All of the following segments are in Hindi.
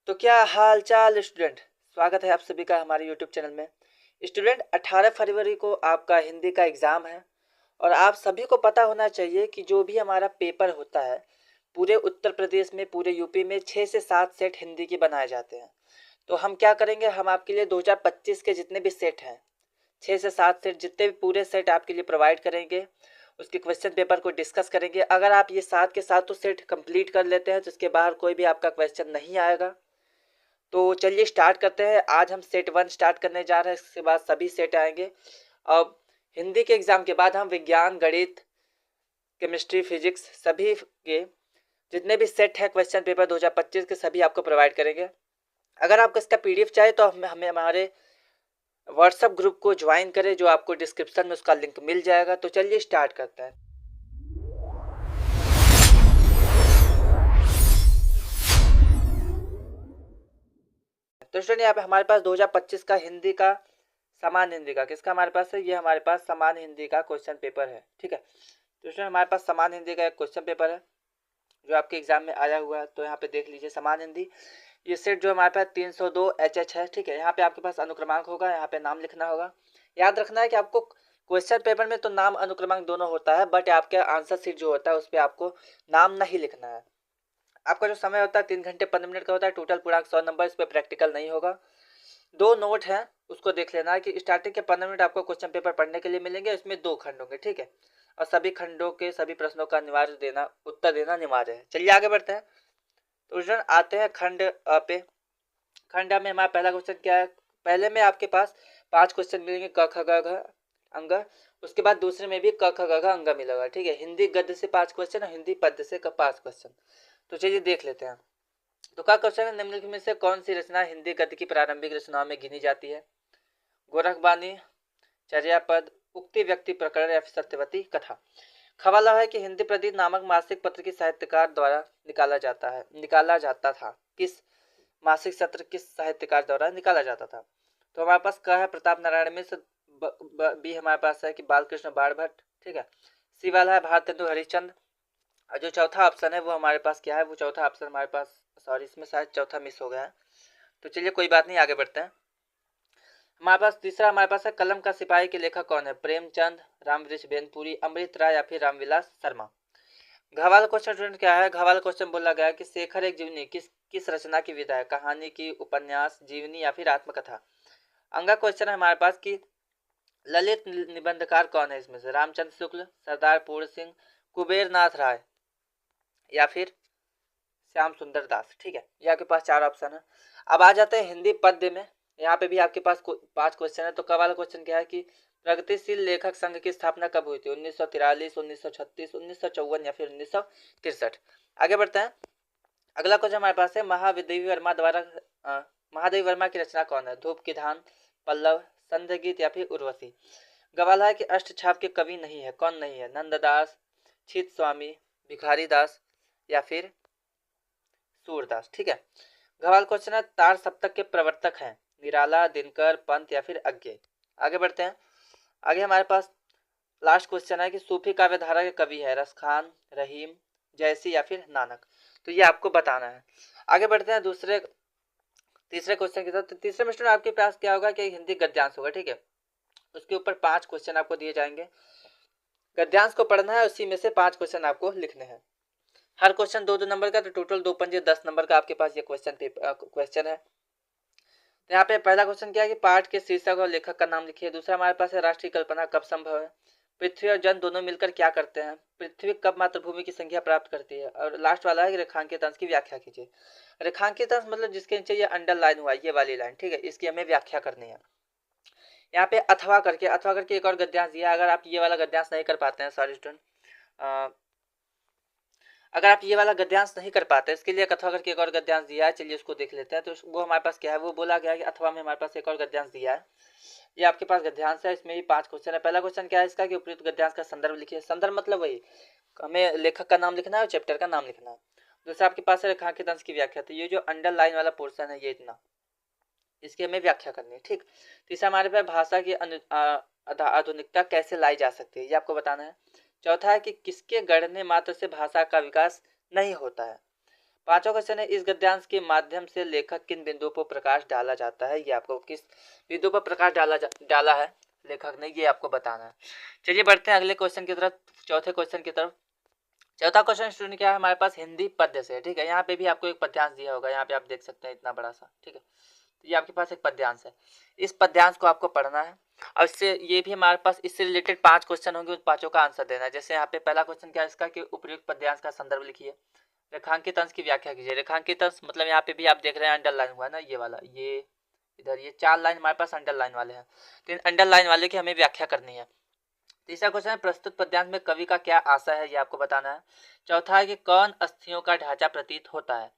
तो क्या हाल चाल स्टूडेंट। स्वागत है आप सभी का हमारे यूट्यूब चैनल में। स्टूडेंट 18 फरवरी को आपका हिंदी का एग्ज़ाम है और आप सभी को पता होना चाहिए कि जो भी हमारा पेपर होता है पूरे उत्तर प्रदेश में, पूरे यूपी में 6 से 7 सेट हिंदी के बनाए जाते हैं। तो हम क्या करेंगे, हम आपके लिए 2025 के जितने भी सेट हैं 6 से 7 सेट, जितने भी पूरे सेट आपके लिए प्रोवाइड करेंगे, उसके क्वेश्चन पेपर को डिस्कस करेंगे। अगर आप ये साथ के साथ तो सेट कंप्लीट कर लेते हैं तो इसके बाहर कोई भी आपका क्वेश्चन नहीं आएगा। तो चलिए स्टार्ट करते हैं। आज हम सेट 1 स्टार्ट करने जा रहे हैं, इसके बाद सभी सेट आएंगे। अब हिंदी के एग्ज़ाम के बाद हम विज्ञान, गणित, केमिस्ट्री, फिजिक्स सभी के जितने भी सेट है क्वेश्चन पेपर 2025 के सभी आपको प्रोवाइड करेंगे। अगर आपको इसका पीडीएफ चाहिए तो हमें हमारे व्हाट्सएप ग्रुप को ज्वाइन करें, जो आपको डिस्क्रिप्शन में उसका लिंक मिल जाएगा। तो चलिए स्टार्ट करते हैं। तो स्टूडेंट यहाँ पे हमारे पास 2025 का हिंदी का सामान्य हिंदी का किसका हमारे पास है, ये हमारे पास सामान्य हिंदी का क्वेश्चन पेपर है। ठीक है, तो स्टूडेंट हमारे पास सामान्य हिंदी का एक क्वेश्चन पेपर है जो आपके एग्जाम में आया हुआ है। तो यहाँ पे देख लीजिए सामान्य हिंदी, ये सेट जो हमारे पास 302 HH है। ठीक है, यहाँ पे आपके पास अनुक्रमांक होगा, यहाँ पे नाम लिखना होगा। याद रखना है कि आपको क्वेश्चन पेपर में तो नाम अनुक्रमांक दोनों होता है, बट आपके आंसर शीट जो होता है उस पर आपको नाम नहीं लिखना है। आपका जो समय होता है 3 घंटे 15 मिनट का होता है। टोटल पूरा 100 नंबर, इस पर प्रैक्टिकल नहीं होगा। 2 नोट हैं, उसको देख लेना है कि स्टार्टिंग के 15 मिनट आपको क्वेश्चन पेपर पढ़ने के लिए मिलेंगे। इसमें 2 खंड होंगे। ठीक है, और सभी खंडों के सभी प्रश्नों का उत्तर देना अनिवार्य है। चलिए आगे बढ़ते हैं। तो स्टूडेंट आते हैं खंड अ पे। खंड अ में हमारा पहला क्वेश्चन क्या है। पहले में आपके पास 5 क्वेश्चन मिलेंगे, क ख ग घ अंग। उसके बाद दूसरे में भी क ख ग घ अंग मिलेगा। ठीक है, हिंदी गद्य से 5 क्वेश्चन और हिंदी पद्य से 5 क्वेश्चन। तो चलिए देख लेते हैं। तो का क्वेश्चन है, निम्नलिखित में से कौन सी रचना हिंदी गद्य की प्रारंभिक रचनाओं में गिनी जाती है। गोरखबानी, चर्यापद, उक्ति व्यक्ति प्रकरण या फिर सत्यवती कथा। खवाला है कि हिंदी प्रदीप नामक मासिक पत्र की साहित्यकार द्वारा निकाला जाता था। किस मासिक सत्र किस साहित्यकार द्वारा निकाला जाता था। तो हमारे पास क है प्रताप नारायण मिश्र, बी हमारे पास है कि बालकृष्ण बाणभट्ट। ठीक है, सी वाला है भारतेंदु हरिश्चंद्र। और जो चौथा ऑप्शन है वो हमारे पास क्या है, वो चौथा ऑप्शन हमारे पास, सॉरी इसमें शायद चौथा मिस हो गया है। तो चलिए कोई बात नहीं, आगे बढ़ते हैं। हमारे पास तीसरा हमारे पास है कलम का सिपाही के लेखक कौन है। प्रेमचंद, रामवृक्ष बेनपुरी, अमृत राय या फिर रामविलास शर्मा। घवाल क्वेश्चन स्टूडेंट क्या है, घवाल क्वेश्चन बोला गया कि शेखर एक जीवनी किस किस रचना की विधा है। कहानी की, उपन्यास, जीवनी या फिर आत्मकथा। अंगा क्वेश्चन है हमारे पास कि ललित निबंधकार कौन है इसमें से। रामचंद्र शुक्ल, सरदार पूर्ण सिंह, कुबेर नाथ राय या फिर श्याम सुंदर दास। ठीक है, ये आपके पास 4 ऑप्शन है। अब आ जाते हैं हिंदी पद्य में। यहाँ पे भी आपके पास 5 क्वेश्चन है। तो का वाला क्वेश्चन क्या है कि प्रगतिशील लेखक संघ की स्थापना कब हुई थी। 1943, 1936, 1954 या फिर 1963। आगे बढ़ते हैं। अगला क्वेश्चन हमारे पास है महादेवी वर्मा की रचना कौन है। धूप की धान, पल्लव, संध्या गीत या फिर उर्वशी। गवाला है कि अष्टछाप के कवि नहीं है। कौन नहीं है। नंददास, छित स्वामी, भिखारी दास या फिर सूरदास। ठीक है, घवाल क्वेश्चन है तार सप्तक के प्रवर्तक हैं। निराला, दिनकर, पंत या फिर अज्ञे। आगे बढ़ते हैं। आगे हमारे पास लास्ट क्वेश्चन है कि सूफी काव्य धारा के कवि है। रसखान, रहीम, जैसी या फिर नानक। तो ये आपको बताना है। आगे बढ़ते हैं तीसरे क्वेश्चन की तरफ। तो तीसरे में आपके पास क्या होगा कि हिंदी गद्यांश होगा। ठीक है, उसके ऊपर 5 क्वेश्चन आपको दिए जाएंगे। गद्यांश को पढ़ना है, उसी में से 5 क्वेश्चन आपको लिखने हैं। हर क्वेश्चन 2-2 नंबर का, तो टोटल 2 पंजे 10 नंबर का आपके पास ये क्वेश्चन है। तो यहाँ पे पहला क्वेश्चन क्या है कि पाठ के शीर्षक और लेखक का नाम लिखिए। दूसरा हमारे पास है राष्ट्रीय कल्पना कब संभव है। पृथ्वी और जन दोनों मिलकर क्या करते हैं। पृथ्वी कब मातृभूमि की संख्या प्राप्त करती है। और लास्ट वाला है कि रेखांकित अंश की व्याख्या कीजिए। रेखांकित अंश मतलब जिसके नीचे ये अंडरलाइन हुआ, ये वाली लाइन। ठीक है, इसकी हमें व्याख्या करनी है। यहाँ पे अथवा करके एक और गद्यांश दिया। अगर आप ये वाला गद्यांश नहीं कर पाते हैं, सॉरी स्टूडेंट, अगर आप ये वाला गद्यांश नहीं कर पाते, इसके लिए अथवा करके एक और गद्यांश दिया है। चलिए उसको देख लेते हैं। तो वो हमारे पास क्या है, वो बोला गया कि अथवा में हमारे पास एक और गद्यांश दिया है। ये आपके पास गद्यांश है, इसमें भी 5 क्वेश्चन है। पहला क्वेश्चन क्या है इसका कि उपयुक्त गद्यांश का संदर्भ लिखिए। संदर्भ मतलब वही, हमें लेखक का नाम लिखना है और चैप्टर का नाम लिखना है। दूसरा आपके पास है रेखांकित अंश की व्याख्या। तो ये जो अंडरलाइन वाला पोर्शन है, ये इतना, इसकी हमें व्याख्या करनी है। ठीक, तीसरा हमारे पास भाषा की आधुनिकता कैसे लाई जा सकती है, ये आपको बताना है। चौथा है कि किसके गढ़ने मात्र से भाषा का विकास नहीं होता है। पांचवा क्वेश्चन है, इस गद्यांश के माध्यम से लेखक किन बिंदुओं पर प्रकाश डाला जाता है, ये आपको किस बिंदु पर प्रकाश डाला है लेखक ने, ये आपको बताना है। चलिए बढ़ते हैं अगले क्वेश्चन की तरफ, चौथे क्वेश्चन की तरफ। चौथा क्वेश्चन स्टूडेंट क्या है हमारे पास, हिंदी पद्य से, ठीक है। यहाँ पे भी आपको एक पद्यांश दिया होगा, यहाँ पे आप देख सकते हैं इतना बड़ा सा, ठीक है। तो ये आपके पास एक पद्यांश है, इस पद्यांश को आपको पढ़ना है और इससे ये भी हमारे पास इससे रिलेटेड 5 क्वेश्चन होंगे, उन पांचों का आंसर देना है। जैसे यहाँ पे पहला क्वेश्चन क्या है इसका कि उपयुक्त पद्यांश का संदर्भ लिखिए, रेखांकित अंश की व्याख्या कीजिए। रेखांकित अंश मतलब यहाँ पे भी आप देख रहे हैं अंडरलाइन हुआ है ना, ये वाला, ये इधर ये 4 लाइन हमारे पास अंडरलाइन वाले हैं, तो इन अंडरलाइन वाले की हमें व्याख्या करनी है। तीसरा क्वेश्चन है, प्रस्तुत पद्यांश में कवि का क्या आशय है, ये आपको बताना है। चौथा है कि कौन अस्थियों का ढांचा प्रतीत होता है।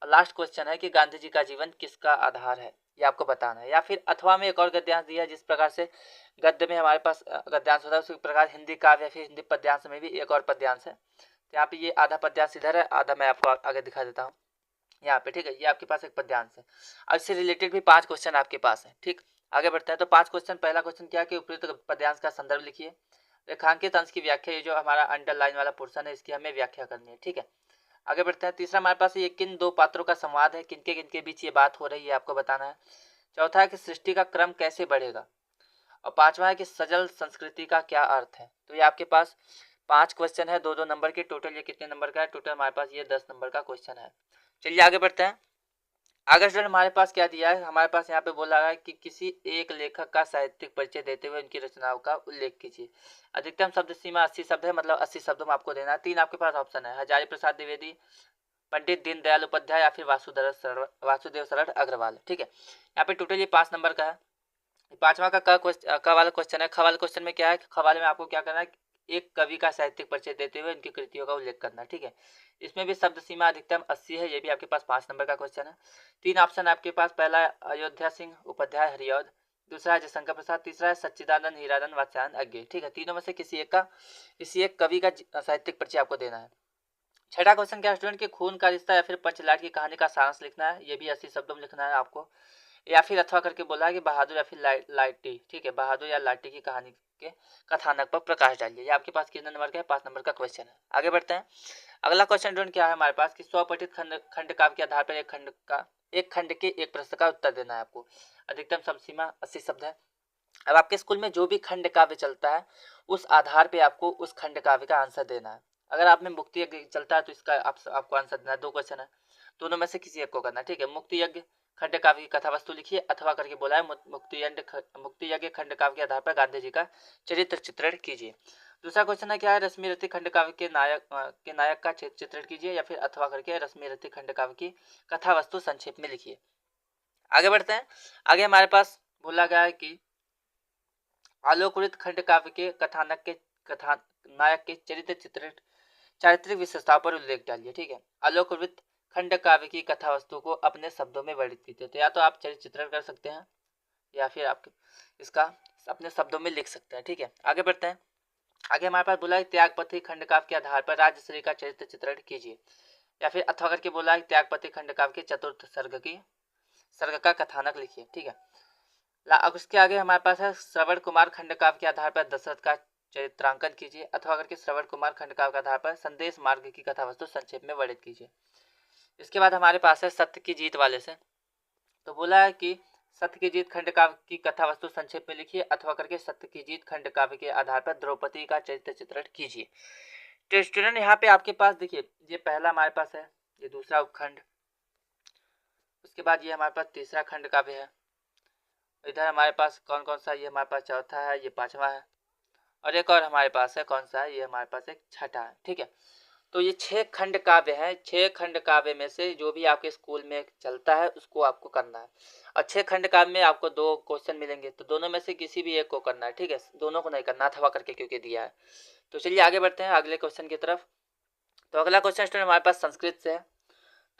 और लास्ट क्वेश्चन है कि गांधी जी का जीवन किसका आधार है, ये आपको बताना है। या फिर अथवा में एक और गद्यांश दिया है, जिस प्रकार से गद्य में हमारे पास गद्यांश होता है उसी प्रकार हिंदी काव्य या फिर हिंदी पद्यांश में भी एक और पद्यांश है। तो यहाँ पे ये आधा पद्यांश इधर है, आधा मैं आपको आगे दिखा देता हूँ यहाँ पे, ठीक है। ये आपके पास एक पद्यांश है और इससे रिलेटेड भी 5 क्वेश्चन आपके पास है, ठीक। आगे बढ़ते हैं। तो 5 क्वेश्चन, पहला क्वेश्चन क्या है कि उपयुक्त पद्यांश का संदर्भ लिखिए, रेखांकित अंश की व्याख्या, ये जो हमारा अंडरलाइन वाला पोर्शन है इसकी हमें व्याख्या करनी है, ठीक है। आगे बढ़ते हैं। तीसरा हमारे पास ये किन दो पात्रों का संवाद है, किनके किनके बीच ये बात हो रही है, आपको बताना है। चौथा है कि सृष्टि का क्रम कैसे बढ़ेगा। और पांचवा है कि सजल संस्कृति का क्या अर्थ है। तो ये आपके पास 5 क्वेश्चन है, 2-2 नंबर के। टोटल ये कितने नंबर का है, टोटल हमारे पास ये 10 नंबर का क्वेश्चन है। चलिए आगे बढ़ते हैं। आगे स्टूडेंट हमारे पास क्या दिया है, हमारे पास यहाँ पे बोला है कि किसी एक लेखक का साहित्यिक परिचय देते हुए उनकी रचनाओं का उल्लेख कीजिए। अधिकतम शब्द सीमा 80 शब्द है, मतलब 80 शब्दों में आपको देना है। 3 आपके पास ऑप्शन है, हजारी प्रसाद द्विवेदी, पंडित दीनदयाल उपाध्याय या फिर वासुदेव शरद अग्रवाल, ठीक है। यहाँ पे टोटल ये 5 नंबर का है। पांचवा का क वाला क्वेश्चन है। ख वाले क्वेश्चन में क्या है, ख वाले में आपको क्या करना है, एक कवि का साहित्यिक परिचय देते हुए उनकी कृतियों का उल्लेख करना है, ठीक है। इसमें भी शब्द सीमा अधिकतम 80 है, ये भी आपके पास 5 नंबर का क्वेश्चन है। 3 ऑप्शन आपके पास, पहला अयोध्या सिंह उपाध्याय हरिऔध, दूसरा है जयशंकर प्रसाद, तीसरा है सच्चिदानंद हीरानंद वात्स्यायन अज्ञे, ठीक है। तीनों में से किसी एक कवि का साहित्यिक परिचय आपको देना है। छठा क्वेश्चन क्या स्टूडेंट के खून का रिश्ता या फिर पंचलाट की कहानी का सारांश लिखना है, ये भी 80 शब्दों में लिखना है आपको। या फिर अथवा करके बोला है कि बहादुर या फिर लाइटी, ठीक है, बहादुर या लाटी की कहानी के कथानक पर प्रकाश डालिए। ये आपके पास कितने नंबर का है, 5 नंबर का क्वेश्चन है। आगे बढ़ते हैं। अगला क्वेश्चन स्टूडेंट क्या है हमारे पास कि स्वपठित खंड काव्य के आधार पर एक खंड के एक प्रश्न का उत्तर देना है आपको। अधिकतम शब्द सीमा 80 शब्द है। अब आपके स्कूल में जो भी खंड काव्य चलता है उस आधार पे आपको उस खंड काव्य का आंसर देना है। अगर आप में मुक्ति यज्ञ चलता है तो इसका आपको आंसर देना है। 2 क्वेश्चन है, दोनों में से किसी एक को करना है, ठीक है। मुक्ति यज्ञ खंड काव्य की कथा वस्तु लिखिए, अथवा करके बोला है मुक्ति यज्ञ खंड काव्य के आधार पर गांधी जी का चरित्र चित्रण कीजिए। दूसरा क्वेश्चन है क्या है, रश्मि रथी खंड काव्य के नायक का चित्रण कीजिए, या फिर अथवा करके रश्मि रथी खंड काव्य की कथा वस्तु संक्षेप में लिखिए। आगे बढ़ते हैं। आगे हमारे पास बोला गया है कि आलोकवृत खंड काव्य के कथानक के कथा नायक के चरित्र चित्रण चारित्रिक विशेषताओं पर उल्लेख डालिए, ठीक है। आलोकवृत खंड काव्य की कथा वस्तु को अपने शब्दों में वर्णित कीजिए। तो या तो आप चरित्र चित्रण कर सकते हैं या फिर आप इसका अपने शब्दों में लिख सकते हैं, ठीक है। आगे बढ़ते हैं। आगे हमारे पास बोला है त्यागपति खंड काव्य के आधार पर राजश्री का चरित्र चित्रण कीजिए, या फिर अथवा करके बोला है त्यागपति खंड काव्य के चतुर्थ सर्ग का कथानक लिखिए, ठीक है। उसके आगे हमारे पास है श्रवण कुमार खंड काव्य के आधार पर दशरथ का चरित्रांकन कीजिए, अथवा करके श्रवण कुमार खंड काव्य के आधार पर संदेश मार्ग की कथा वस्तु संक्षेप में वर्णित कीजिए। इसके बाद हमारे पास है सत्य की जीत वाले से। तो बोला है कि सत्य की जीत खंड काव्य की कथा वस्तु संक्षेप में लिखिए, अथवा करके सत्य की जीत खंड काव्य के आधार पर द्रौपदी का चरित्र चित्रण कीजिए। तो स्टूडेंट यहाँ पे आपके पास देखिए, ये पहला हमारे पास है, ये दूसरा उपखंड, उसके बाद ये हमारे पास तीसरा खंड काव्य है। इधर हमारे पास कौन कौन सा, ये हमारे पास चौथा है, ये 5वां है, और एक और हमारे पास है कौन सा है, ये हमारे पास एक छठा है, ठीक है। तो ये 6 खंड काव्य हैं। 6 खंड काव्य में से जो भी आपके स्कूल में चलता है उसको आपको करना है। और 6 खंड काव्य में आपको 2 क्वेश्चन मिलेंगे, तो दोनों में से किसी भी एक को करना है, ठीक है। दोनों को नहीं करना अथवा करके क्योंकि दिया है। तो चलिए आगे बढ़ते हैं अगले क्वेश्चन की तरफ। तो अगला क्वेश्चन स्टूडेंट हमारे पास संस्कृत से है।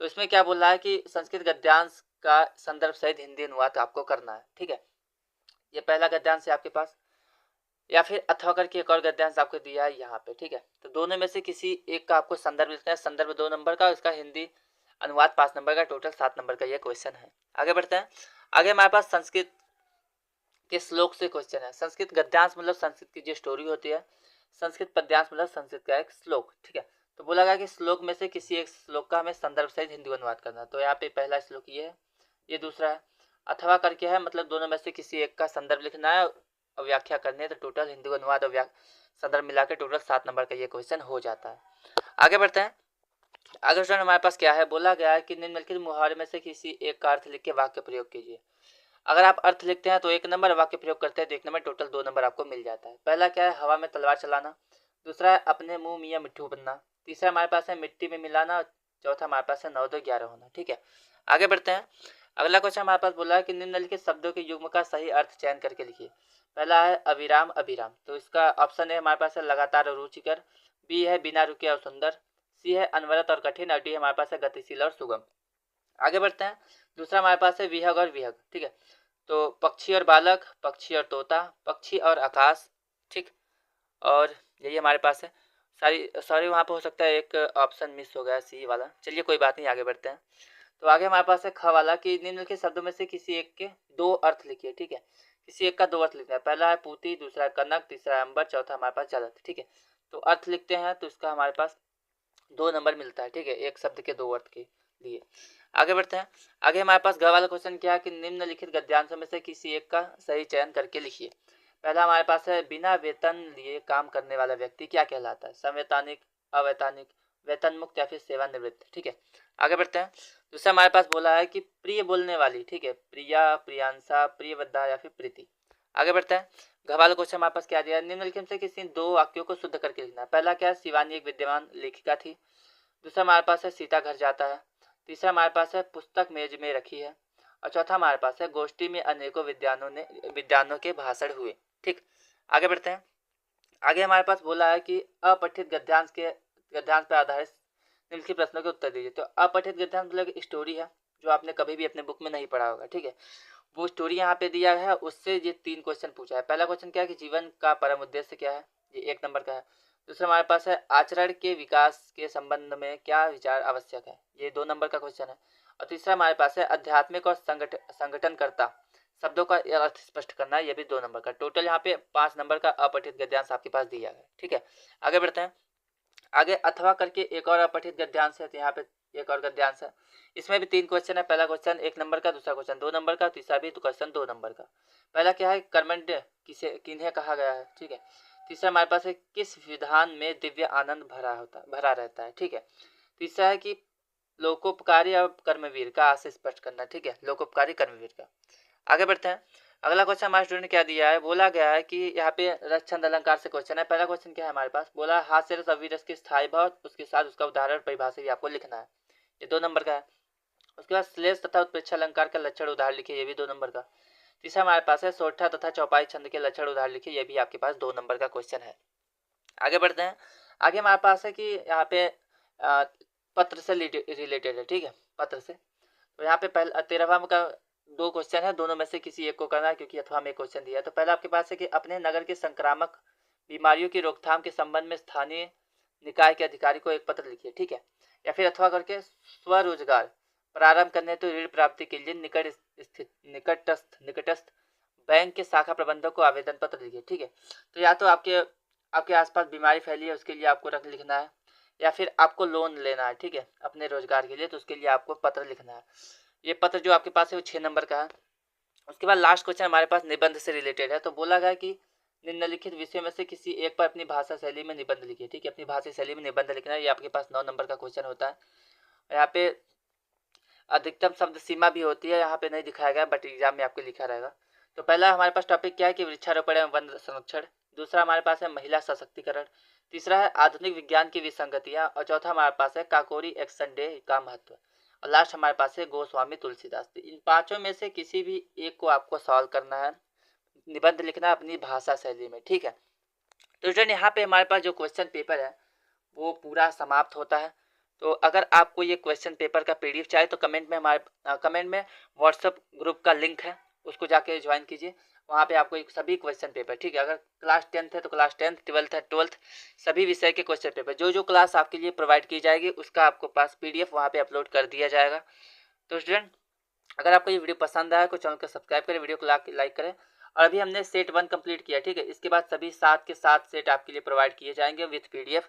तो इसमें क्या बोल रहा है कि संस्कृत गद्यांश का संदर्भ सहित हिंदी अनुवाद आपको करना है, ठीक है। ये पहला गद्यांश है आपके पास, या फिर अथवा करके एक और गद्यांश आपको दिया है यहाँ पे, ठीक है। तो दोनों में से किसी एक का आपको संदर्भ लिखना है। संदर्भ 2 नंबर का, इसका हिंदी अनुवाद 5 नंबर का, टोटल 7 नंबर का ये क्वेश्चन है। आगे बढ़ते हैं। आगे हमारे पास संस्कृत के श्लोक से क्वेश्चन है। संस्कृत गद्यांश मतलब संस्कृत की जो स्टोरी होती है, संस्कृत पद्यांश मतलब संस्कृत का एक श्लोक, ठीक है। तो बोला गया कि श्लोक में से किसी एक श्लोक का हमें संदर्भ सहित हिंदी अनुवाद करना। तो यहाँ पे पहला श्लोक ये है, ये दूसरा है। अथवा करके है, मतलब दोनों में से किसी एक का संदर्भ लिखना है और व्याख्या करनी है। तो टोटल हिंदी अनुवाद और संदर्भ मिला के टोटल 7 नंबर का ये क्वेश्चन हो जाता है। आगे बढ़ते हैं। आगे क्वेश्चन हमारे पास क्या है, बोला गया है कि निम्नलिखित मुहावरे में से किसी एक का अर्थ लिख के वाक्य प्रयोग कीजिए। अगर आप अर्थ लिखते हैं तो 1 नंबर, वाक्य प्रयोग करते हैं तो 1 नंबर, टोटल 2 नंबर आपको मिल जाता है। पहला क्या है, हवा में तलवार चलाना। दूसरा है अपने मुंह मियाँ मिट्ठू बनना। तीसरा हमारे पास है मिट्टी में मिलाना। चौथा हमारे पास है 9 2 11 होना। ठीक है, आगे बढ़ते हैं। अगला क्वेश्चन हमारे पास बोला है कि निम्नलिखित शब्दों के युग्म का सही अर्थ चयन करके लिखिए। पहला है अविराम अभिराम, तो इसका ऑप्शन है हमारे पास है लगातार और रुचिकर। बी है बिना रुके और सुंदर। सी है अनवरत और कठिन। और डी हमारे पास है गतिशील और सुगम। आगे बढ़ते हैं। दूसरा हमारे पास है विहग और विहग। ठीक है, तो पक्षी और बालक, पक्षी और तोता, पक्षी और आकाश। ठीक, और यही हमारे पास है। सॉरी वहाँ पे हो सकता है एक ऑप्शन मिस हो गया, सी वाला। चलिए कोई बात नहीं, आगे बढ़ते हैं। तो आगे हमारे पास है ख वाला कि निम्नलिखित शब्दों में से किसी एक के 2 अर्थ लिखिए। ठीक है, किसी एक का 2 अर्थ लिखना है। पहला है पूती, दूसरा है कनक, तीसरा है अंबर, चौथा हमारे पास जलत। ठीक है, तो अर्थ लिखते हैं तो इसका हमारे पास 2 नंबर मिलता है। ठीक है, एक शब्द के 2 अर्थ के लिए। आगे बढ़ते हैं। आगे हमारे पास ग वाला क्वेश्चन क्या है कि निम्नलिखित गद्यांशों में से किसी एक का सही चयन करके लिखिए। पहला हमारे पास है बिना वेतन लिए काम करने वाला व्यक्ति क्या कहलाता है, संवैधानिक, अवैतनिक, वेतन मुक्त या फिर सेवानिवृत्त। ठीक है, आगे बढ़ते हैं। दूसरा हमारे पास बोला है कि प्रिय बोलने वाली। ठीक है, प्रिया, प्रियांशा, प्रियवद्धा या फिर प्रीति। आगे बढ़ते हैं। घ वाला क्वेश्चन हमारे पास क्या दिया है, निम्नलिखित से किसी 2 वाक्यों को शुद्ध करके लिखना है। पहला क्या है, शिवानी एक विद्यमान लेखिका थी। दूसरा हमारे पास है सीता घर जाता है। तीसरा हमारे पास है पुस्तक मेज में रखी है। और चौथा हमारे पास है गोष्ठी में अनेकों विद्वानों के भाषण हुए। ठीक, आगे बढ़ते हैं। आगे हमारे पास बोला है कि अपठित गद्यांश पर आधारित निम्नलिखित प्रश्नों के उत्तर दीजिए। तो अपठित गद्यांश मतलब स्टोरी है जो आपने कभी भी अपने बुक में नहीं पढ़ा होगा। ठीक है, वो स्टोरी यहाँ पे दिया है, उससे ये 3 क्वेश्चन पूछा है। पहला क्वेश्चन क्या है कि जीवन का परम उद्देश्य क्या है, ये 1 नंबर का है। दूसरा हमारे पास है आचरण के विकास के संबंध में क्या विचार आवश्यक है, ये 2 नंबर का क्वेश्चन है। और तीसरा हमारे पास है आध्यात्मिक और संगठनकर्ता शब्दों का अर्थ स्पष्ट करना है, ये भी 2 नंबर का। टोटल यहाँ पे 5 नंबर का अपठित गद्यांश आपके पास दिया है। ठीक है, आगे बढ़ते हैं। आगे अथवा करके एक और अपठित गद्यांश है, तो यहाँ पे एक और गद्यांश है। इसमें भी 3 क्वेश्चन है। पहला क्वेश्चन 1 नंबर का, दूसरा क्वेश्चन 2 नंबर का, तीसरा भी क्वेश्चन 2 नंबर का। पहला क्या है, कर्मण्ड किन्हें कहा गया है। ठीक है, तीसरा हमारे पास है किस विधान में दिव्य आनंद भरा रहता है। ठीक है, तीसरा है कि लोकोपकारी और कर्मवीर का आशय स्पष्ट करना। ठीक है, लोकोपकारी कर्मवीर का। आगे बढ़ते हैं। अगला क्वेश्चन हमारे स्टूडेंट ने क्या दिया है, बोला गया है कि यहाँ पे रस छंद अलंकार से क्वेश्चन है। पहला क्वेश्चन क्या है हमारे पास, बोला हास्य रस अविरस के स्थायी भाव, उसके साथ उसका उदाहरण परिभाषा भी आपको लिखना है, ये 2 नंबर का है। उसके बाद श्लेष तथा उत्प्रेक्षा अलंकार का लक्षण उदाहरण लिखिए, ये भी 2 नंबर का। तीसरा हमारे पास है सोठा तथा चौपाई छंद के लक्षण उदाहरण लिखिए, ये भी आपके पास 2 नंबर का क्वेश्चन है। आगे बढ़ते हैं। आगे हमारे पास है कि यहाँ पे पत्र से रिलेटेड है। ठीक है, पत्र से। तो यहाँ पे पहला 13वां का 2 क्वेश्चन है, दोनों में से किसी एक को करना है क्योंकि अथवा में क्वेश्चन दिया है। तो पहला आपके पास है कि अपने नगर के संक्रामक बीमारियों की रोकथाम के संबंध में स्थानीय निकाय के अधिकारी को एक पत्र लिखिए। ठीक है, या फिर अथवा करके स्वरोजगार प्रारंभ करने तो ऋण प्राप्ति के लिए निकटस्थ बैंक के शाखा प्रबंधक को आवेदन पत्र लिखिए। ठीक है, तो या तो आपके आसपास बीमारी फैली है उसके लिए आपको लिखना है, या फिर आपको लोन लेना है। ठीक है, अपने रोजगार के लिए, तो उसके लिए आपको पत्र लिखना है। ये पत्र जो आपके पास है वो 6 नंबर का है। उसके बाद लास्ट क्वेश्चन हमारे पास निबंध से रिलेटेड है। तो बोला गया कि निम्नलिखित विषयों में से किसी एक पर अपनी भाषा शैली में निबंध लिखिए। ठीक है, अपनी भाषा शैली में निबंध लिखना है, ये आपके पास 9 नंबर का क्वेश्चन होता है। यहाँ पे अधिकतम शब्द सीमा भी होती है, यहाँ पे नहीं दिखाया गया बट एग्जाम में आपको लिखा रहेगा। तो पहला हमारे पास टॉपिक क्या है कि वृक्षारोपण एवं वन संरक्षण। दूसरा हमारे पास है महिला सशक्तिकरण। तीसरा है आधुनिक विज्ञान की विसंगतियां। और चौथा हमारे पास है काकोरी एक्शन डे का महत्व। और लास्ट हमारे पास है गोस्वामी तुलसीदास। इन 5 में से किसी भी एक को आपको सॉल्व करना है, निबंध लिखना है अपनी भाषा शैली में। ठीक है, तो स्टूडेंट यहाँ पे हमारे पास जो क्वेश्चन पेपर है वो पूरा समाप्त होता है। तो अगर आपको ये क्वेश्चन पेपर का पीडीएफ चाहिए तो कमेंट में व्हाट्सएप ग्रुप का लिंक है, उसको जाके ज्वाइन कीजिए। वहाँ पे आपको सभी क्वेश्चन पेपर, ठीक है, अगर क्लास 10th है तो क्लास 10th, 12th है 12th, सभी विषय के क्वेश्चन पेपर जो क्लास आपके लिए प्रोवाइड की जाएगी उसका आपको पास पीडीएफ वहाँ पे अपलोड कर दिया जाएगा। तो स्टूडेंट अगर आपको ये वीडियो पसंद आया तो चैनल को सब्सक्राइब करें, वीडियो को लाइक करें। और अभी हमने सेट 1 कंप्लीट किया, ठीक है, इसके बाद सभी 7 के 7 सेट आपके लिए प्रोवाइड किए जाएंगे विथ पीडीएफ।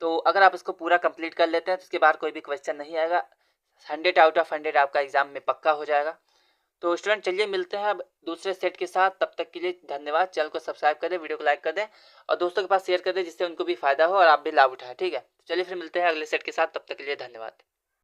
तो अगर आप इसको पूरा कंप्लीट कर लेते हैं तो इसके बाद कोई भी क्वेश्चन नहीं आएगा, 100 आउट ऑफ 100 आपका एग्जाम में पक्का हो जाएगा। तो स्टूडेंट चलिए मिलते हैं अब दूसरे सेट के साथ, तब तक के लिए धन्यवाद। चैनल को सब्सक्राइब कर दें, वीडियो को लाइक कर दें और दोस्तों के पास शेयर कर दें जिससे उनको भी फायदा हो और आप भी लाभ उठाएं। ठीक है, चलिए फिर मिलते हैं अगले सेट के साथ, तब तक के लिए धन्यवाद।